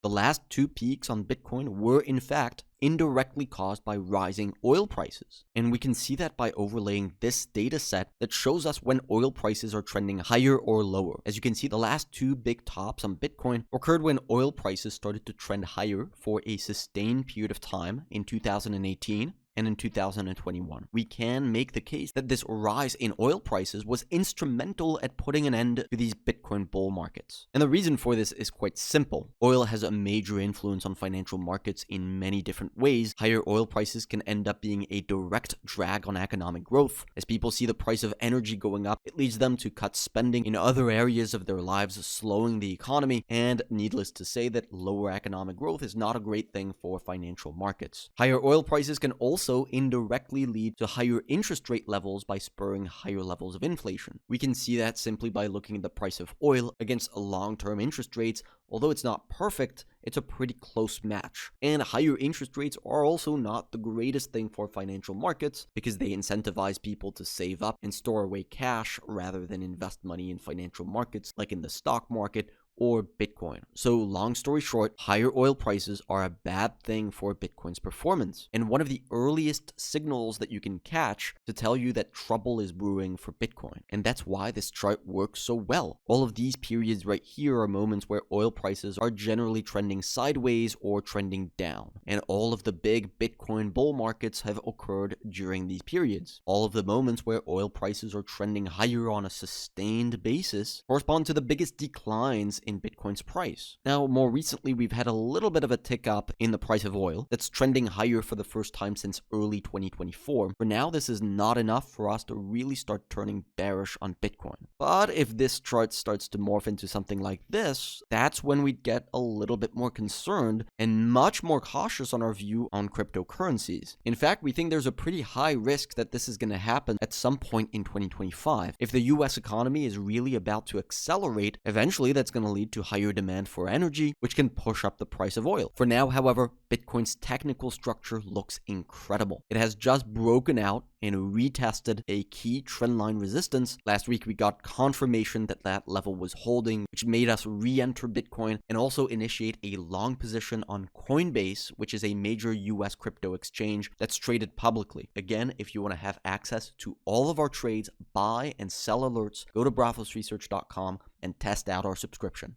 The last two peaks on Bitcoin were, in fact, indirectly caused by rising oil prices. And we can see that by overlaying this data set that shows us when oil prices are trending higher or lower. As you can see, the last two big tops on Bitcoin occurred when oil prices started to trend higher for a sustained period of time in 2018 and in 2021. We can make the case that this rise in oil prices was instrumental at putting an end to these Bitcoin bull markets. And the reason for this is quite simple. Oil has a major influence on financial markets in many different ways. Higher oil prices can end up being a direct drag on economic growth. As people see the price of energy going up, it leads them to cut spending in other areas of their lives, slowing the economy, and needless to say that lower economic growth is not a great thing for financial markets. Higher oil prices can also indirectly lead to higher interest rate levels by spurring higher levels of inflation. We can see that simply by looking at the price of oil against long-term interest rates. Although it's not perfect, it's a pretty close match. And higher interest rates are also not the greatest thing for financial markets because they incentivize people to save up and store away cash rather than invest money in financial markets like in the stock market or Bitcoin. So long story short, higher oil prices are a bad thing for Bitcoin's performance. And one of the earliest signals that you can catch to tell you that trouble is brewing for Bitcoin. And that's why this chart works so well. All of these periods right here are moments where oil prices are generally trending sideways or trending down. And all of the big Bitcoin bull markets have occurred during these periods. All of the moments where oil prices are trending higher on a sustained basis correspond to the biggest declines in Bitcoin's price. Now, more recently, we've had a little bit of a tick up in the price of oil that's trending higher for the first time since early 2024. For now, this is not enough for us to really start turning bearish on Bitcoin. But if this chart starts to morph into something like this, that's when we get a little bit more concerned and much more cautious on our view on cryptocurrencies. In fact, we think there's a pretty high risk that this is going to happen at some point in 2025. If the US economy is really about to accelerate, eventually that's going to lead to higher demand for energy, which can push up the price of oil. For now, however, Bitcoin's technical structure looks incredible. It has just broken out and retested a key trendline resistance. Last week, we got confirmation that that level was holding, which made us re-enter Bitcoin and also initiate a long position on Coinbase, which is a major US crypto exchange that's traded publicly. Again, if you want to have access to all of our trades, buy and sell alerts, go to bravosresearch.com and test out our subscription.